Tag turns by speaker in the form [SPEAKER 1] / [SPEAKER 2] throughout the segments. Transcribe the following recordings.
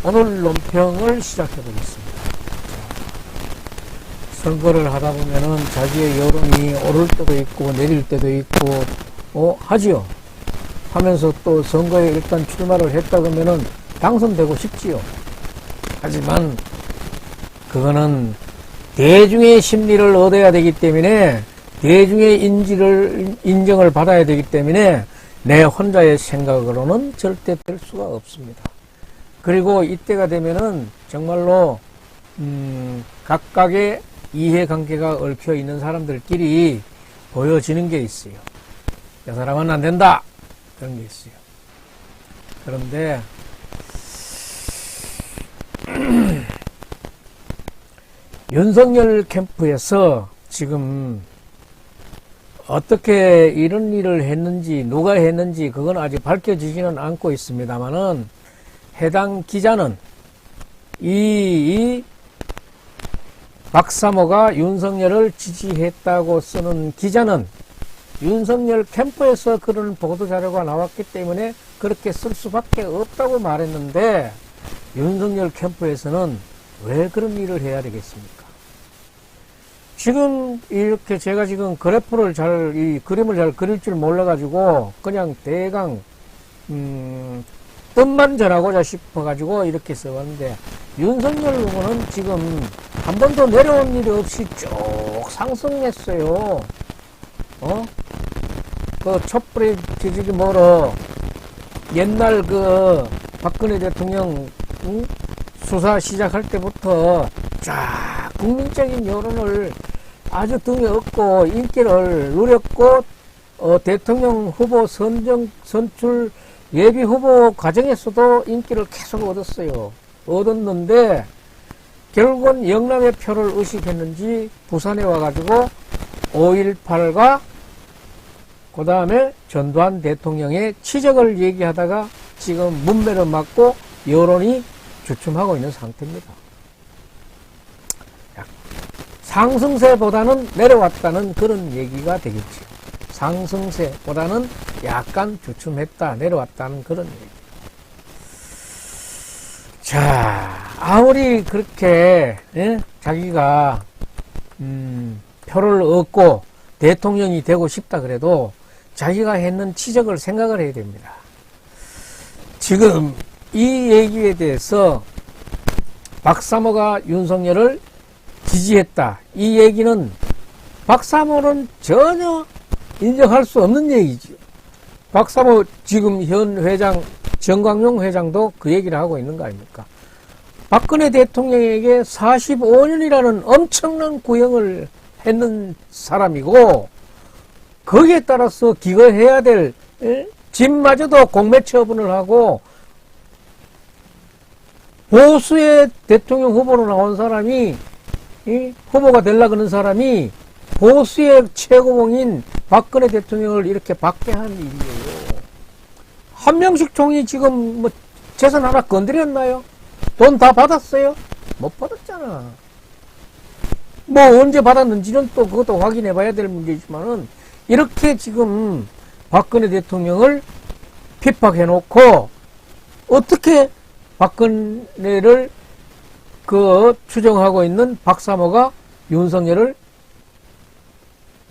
[SPEAKER 1] 오늘 논평을 시작해 보겠습니다. 선거를 하다 보면은 자기의 여론이 오를 때도 있고 내릴 때도 있고 하지요. 하면서 또 선거에 일단 출마를 했다 그러면은 당선되고 싶지요. 하지만 그거는 대중의 심리를 얻어야 되기 때문에, 대중의 인정을 받아야 되기 때문에 내 혼자의 생각으로는 절대 될 수가 없습니다. 그리고 이때가 되면은 정말로 각각의 이해관계가 얽혀 있는 사람들끼리 보여지는 게 있어요. 이 사람은 안 된다, 그런 게 있어요. 그런데 윤석열 캠프에서 지금 어떻게 이런 일을 했는지, 누가 했는지 그건 아직 밝혀지지는 않고 있습니다만은, 해당 기자는 이 박사모가 윤석열을 지지했다고 쓰는 기자는 윤석열 캠프에서 그런 보도자료가 나왔기 때문에 그렇게 쓸 수밖에 없다고 말했는데, 윤석열 캠프에서는 왜 그런 일을 해야 되겠습니까? 지금 이렇게 제가 지금 그래프를 이 그림을 잘 그릴 줄 몰라가지고 그냥 대강 뜻만 전하고자 싶어가지고 이렇게 써봤는데, 윤석열 후보는 지금 한 번도 내려온 일이 없이 쭉 상승했어요. 그 촛불의 지지기 뭐로 옛날 그 박근혜 대통령 수사 시작할 때부터 쫙 국민적인 여론을 아주 등에 업고 인기를 누렸고, 대통령 후보 선출 예비 후보 과정에서도 인기를 계속 얻었는데, 결국은 영남의 표를 의식했는지 부산에 와가지고 5.18과 그 다음에 전두환 대통령의 치적을 얘기하다가 지금 문매를 맞고 여론이 주춤하고 있는 상태입니다. 상승세보다는 내려왔다는 그런 얘기가 되겠죠. 상승세보다는 약간 주춤했다, 내려왔다는 그런 얘기. 자, 아무리 그렇게 자기가 표를 얻고 대통령이 되고 싶다 그래도 자기가 했는 치적을 생각을 해야 됩니다. 지금 이 얘기에 대해서 박사모가 윤석열을 지지했다, 이 얘기는 박사모는 전혀 인정할 수 없는 얘기죠. 박사모 지금 현 회장 정광용 회장도 그 얘기를 하고 있는 거 아닙니까? 박근혜 대통령에게 45년이라는 엄청난 구형을 했는 사람이고, 거기에 따라서 기거해야 될 집마저도 공매 처분을 하고, 보수의 대통령 후보로 나온 사람이, 후보가 되려고 하는 사람이 보수의 최고봉인 박근혜 대통령을 이렇게 박해한 일이에요. 한명식 총리 지금 뭐 재산 하나 건드렸나요? 돈 다 받았어요? 못 받았잖아. 뭐 언제 받았는지는 또 그것도 확인해 봐야 될 문제지만은, 이렇게 지금 박근혜 대통령을 핍박해 놓고 어떻게 박근혜를 추정하고 있는 박사모가 윤석열을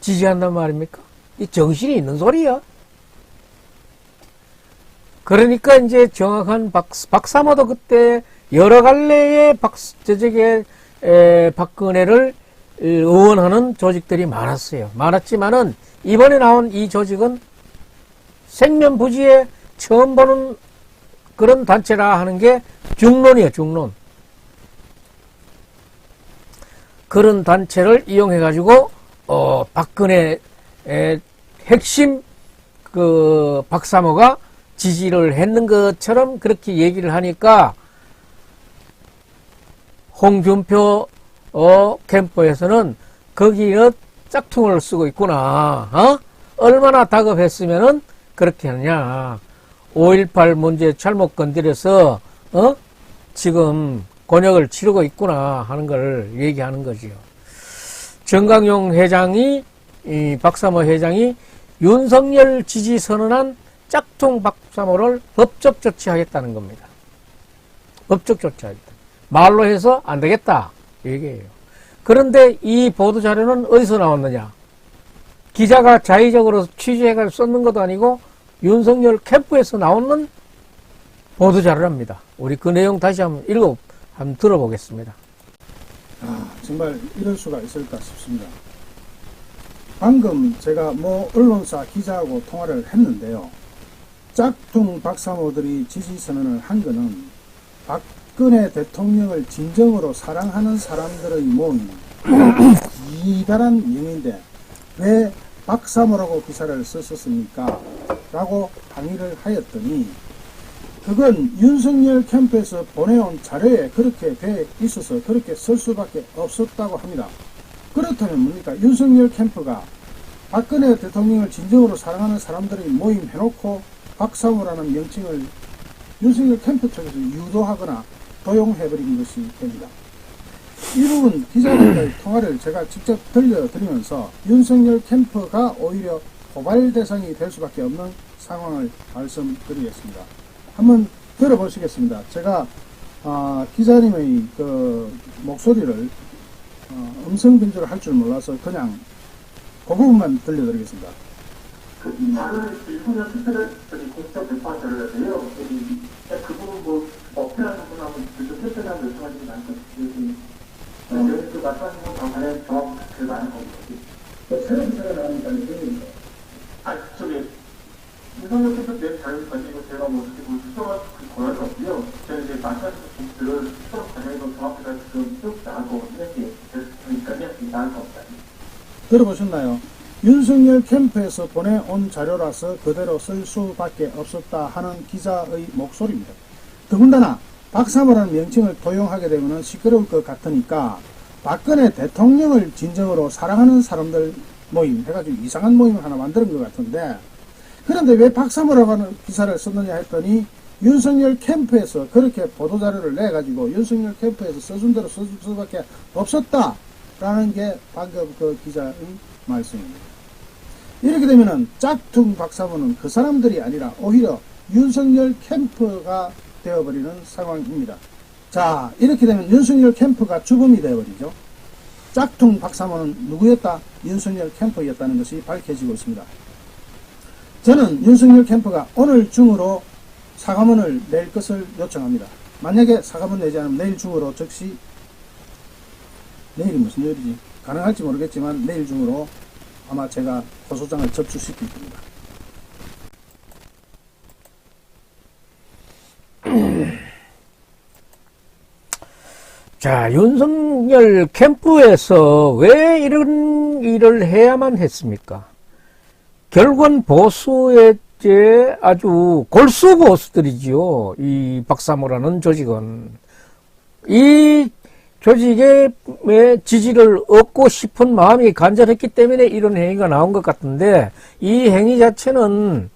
[SPEAKER 1] 지지한단 말입니까? 이 정신이 있는 소리야. 그러니까 이제 정확한 박사모도 그때 여러 갈래의 박근혜를 응원하는 조직들이 많았지만은, 이번에 나온 이 조직은 생면부지에 처음 보는 그런 단체라 하는 게 중론이에요, 중론. 그런 단체를 이용해가지고, 박근혜의 핵심 박사모가 지지를 했는 것처럼 그렇게 얘기를 하니까, 홍준표 캠프에서는 거기에 짝퉁을 쓰고 있구나. 얼마나 다급했으면은 그렇게 하느냐. 5.18 문제 잘못 건드려서 지금 곤욕을 치르고 있구나 하는 걸 얘기하는 거지요. 정광용 회장이, 이 박사모 회장이 윤석열 지지 선언한 짝퉁 박사모를 법적 조치하겠다는 겁니다. 법적 조치할 때. 말로 해서 안 되겠다. 얘기예요. 그런데 이 보도자료는 어디서 나왔느냐? 기자가 자의적으로 취재해서 썼는 것도 아니고 윤석열 캠프에서 나오는 보도자료랍니다. 우리 그 내용 다시 한번 들어보겠습니다.
[SPEAKER 2] 정말 이럴 수가 있을까 싶습니다. 방금 제가 언론사 기자하고 통화를 했는데요. 짝퉁 박사모들이 지지선언을 한 거는 박근혜 대통령을 진정으로 사랑하는 사람들의 모임, 기다란 명인데 왜 박사모라고 기사를 썼었습니까? 라고 항의를 하였더니 그건 윤석열 캠프에서 보내온 자료에 그렇게 돼 있어서 그렇게 쓸 수밖에 없었다고 합니다. 그렇다면 뭡니까? 윤석열 캠프가 박근혜 대통령을 진정으로 사랑하는 사람들의 모임 해놓고 박사모라는 명칭을 윤석열 캠프 쪽에서 유도하거나 도용해버린 것이 됩니다. 이 부분 기자들과의 통화를 제가 직접 들려드리면서 윤석열 캠프가 오히려 고발 대상이 될 수밖에 없는 상황을 말씀드리겠습니다. 한번 들어보시겠습니다. 제가 기자님의 그 목소리를 음성 변조를 할 줄 몰라서 그냥 그 부분만 들려드리겠습니다.
[SPEAKER 3] 이 자료를 윤석열 캠프를 공적 배포한 자료라서요. 그 부분 어필하는 분하고 그쪽 캠프라고 요청하지는 않거든요. 여기 그 말씀하신 건 방안에 정확히 그 많은 겁니다. 새로 기사가 나오니까 윤석열 캠프 내 자료를 가지고 제가 어떻게 수정할 그 권한이 없고요. 제가 이제 말씀하신 분들을 수정 과정에서 정확히 지금 쭉 나가고 이렇게 그러니까요. 나을 것 없다.
[SPEAKER 2] 들어보셨나요? 윤석열 캠프에서 보내온 자료라서 그대로 쓸 수밖에 없었다 하는 기자의 목소리입니다. 더군다나 박사모라는 명칭을 도용하게 되면 시끄러울 것 같으니까 박근혜 대통령을 진정으로 사랑하는 사람들 모임 해가지고 이상한 모임을 하나 만드는 것 같은데, 그런데 왜 박사모라고 하는 기사를 썼느냐 했더니 윤석열 캠프에서 그렇게 보도자료를 내가지고 윤석열 캠프에서 써준 대로 써줄 수밖에 없었다라는 게 방금 그 기자의 말씀입니다. 이렇게 되면은 짝퉁 박사모는 그 사람들이 아니라 오히려 윤석열 캠프가 되어버리는 상황입니다. 자, 이렇게 되면 윤석열 캠프가 주범이 되어버리죠. 짝퉁 박사모는 누구였다? 윤석열 캠프였다는 것이 밝혀지고 있습니다. 저는 윤석열 캠프가 오늘 중으로 사과문을 낼 것을 요청합니다. 만약에 사과문 내지 않으면 내일 중으로, 즉시 내일이 무슨 요일이지? 가능할지 모르겠지만 내일 중으로 아마 제가 고소장을 접수시킬 겁니다.
[SPEAKER 1] 자, 윤석열 캠프에서 왜 이런 일을 해야만 했습니까? 결국은 보수의 아주 골수 보수들이지요. 이 박사모라는 조직은. 이 조직의 지지를 얻고 싶은 마음이 간절했기 때문에 이런 행위가 나온 것 같은데, 이 행위 자체는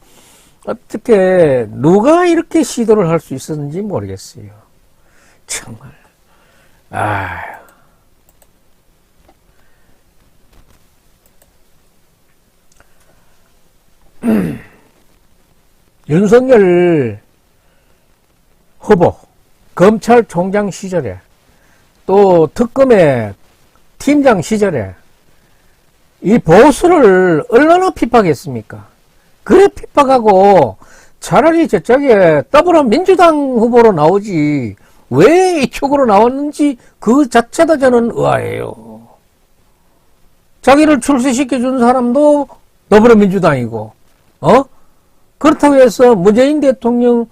[SPEAKER 1] 어떻게 누가 이렇게 시도를 할 수 있었는지 모르겠어요. 정말. 윤석열 후보 검찰총장 시절에 또 특검의 팀장 시절에 이 보수를 얼마나 핍박했습니까? 그래 핍박하고 차라리 저쪽에 더불어민주당 후보로 나오지 왜 이쪽으로 나왔는지 그 자체도 저는 의아해요. 자기를 출세시켜준 사람도 더불어민주당이고, 그렇다고 해서 문재인 대통령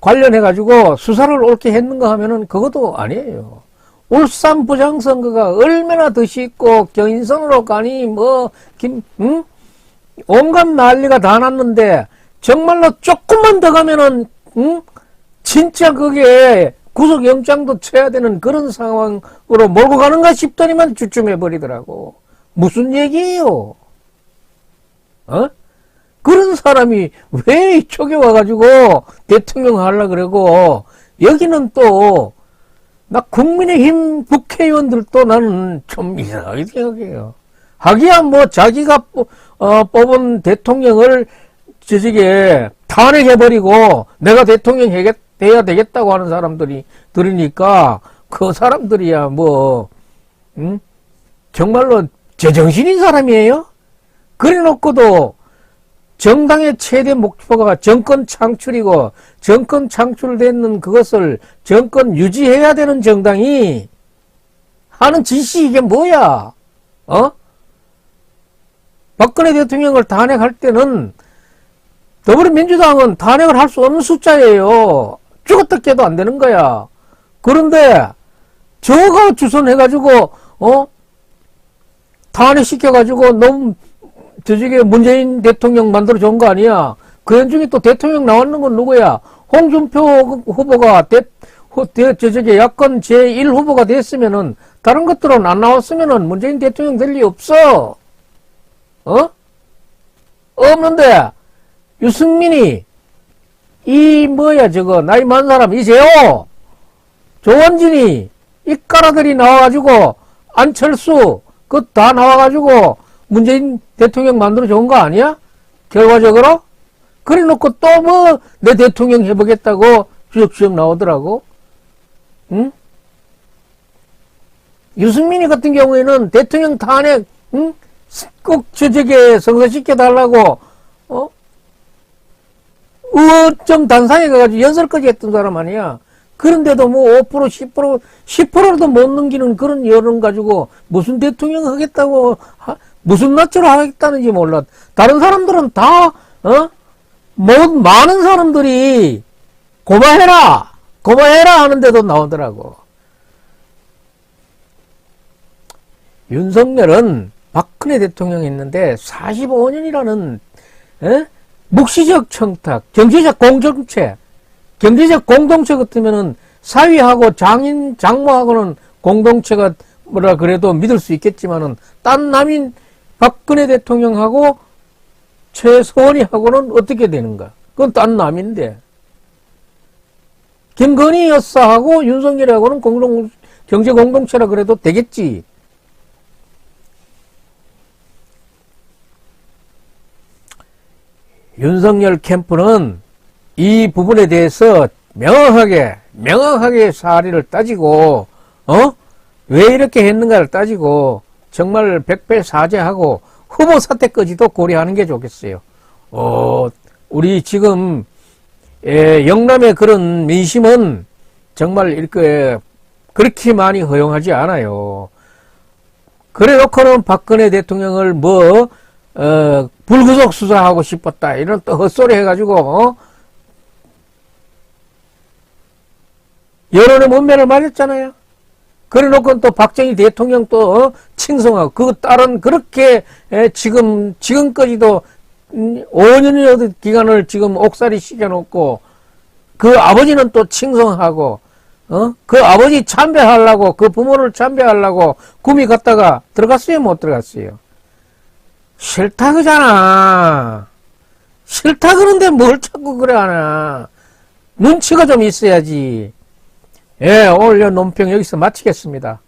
[SPEAKER 1] 관련해가지고 수사를 옳게 했는가 하면은 그것도 아니에요. 울산 부장선거가 얼마나 더 쉽고 경인선으로 가니 온갖 난리가 다 났는데 정말로 조금만 더 가면은 진짜 그게 구속영장도 쳐야 되는 그런 상황으로 몰고 가는가 싶더니만 주춤해버리더라고. 무슨 얘기예요? 그런 사람이 왜 이쪽에 와가지고 대통령 하려고 그러고, 여기는 또, 나 국민의힘 국회의원들도 나는 좀 이상하게 생각해요. 하기야 자기가 뽑은 대통령을 저쪽에 탄핵해버리고 내가 대통령 돼야 되겠다고 하는 사람들이 들으니까 그 사람들이야 뭐 정말로 제정신인 사람이에요. 그래 놓고도 정당의 최대 목표가 정권 창출이고 정권 창출되는 그것을 정권 유지해야 되는 정당이 하는 짓이 이게 뭐야? 박근혜 대통령을 탄핵할 때는 더불어민주당은 탄핵을 할 수 없는 숫자예요. 죽었다 깨도 안 되는 거야. 그런데 저가 주선해가지고 탄핵시켜가지고 너무 저쪽에 문재인 대통령 만들어 좋은 거 아니야. 그 연중에 또 대통령 나왔는 건 누구야? 홍준표 후보가 저쪽에 야권 제1 후보가 됐으면은 다른 것들은 안 나왔으면은 문재인 대통령 될 리 없어. 없는데 유승민이 이 뭐야 저거 나이 많은 사람 이재호 조원진이 이 까라들이 나와가지고 안철수 그거 다 나와가지고 문재인 대통령 만들어 좋은 거 아니야? 결과적으로? 그래 놓고 또 뭐 내 대통령 해보겠다고 주역주역 나오더라고. 응? 유승민이 같은 경우에는 대통령 탄핵 꼭 저쪽에 성사시켜달라고 의정 단상에 가가지고 연설까지 했던 사람 아니야. 그런데도 뭐 5%, 10%도 못 넘기는 그런 여론 가지고 무슨 대통령 하겠다고 무슨 낯으로 하겠다는지 몰라. 다른 사람들은 다 많은 사람들이 고마해라 하는데도 나오더라고. 윤석열은 박근혜 대통령이 있는데 45년이라는 묵시적 청탁, 경제적 공동체 같으면은 사위하고 장모하고는 공동체가 뭐라 그래도 믿을 수 있겠지만은 딴 남인 박근혜 대통령하고 최서원이하고는 어떻게 되는가? 그건 딴 남인데. 김건희 여사하고 윤석열하고는 경제 공동체라 그래도 되겠지. 윤석열 캠프는 이 부분에 대해서 명확하게 사리를 따지고, 왜 이렇게 했는가를 따지고, 정말 백배사죄하고, 후보 사퇴까지도 고려하는 게 좋겠어요. 우리 지금, 영남의 그런 민심은 정말 이렇게, 그렇게 많이 허용하지 않아요. 그래 놓고는 박근혜 대통령을 불구속 수사하고 싶었다. 이런 또 헛소리 해가지고, 여론의 문매를 맞았잖아요. 그래 놓고 또 박정희 대통령 또 칭송하고, 그 딸은 그렇게 지금까지도 5년여 기간을 지금 옥살이 시켜놓고, 그 아버지는 또 칭송하고, 그 아버지 참배하려고, 그 부모를 참배하려고 구미 갔다가 들어갔어요? 못 들어갔어요? 싫다 그잖아. 싫다 그런데 뭘 자꾸 그래 하나. 눈치가 좀 있어야지. 예, 오늘 논평 여기서 마치겠습니다.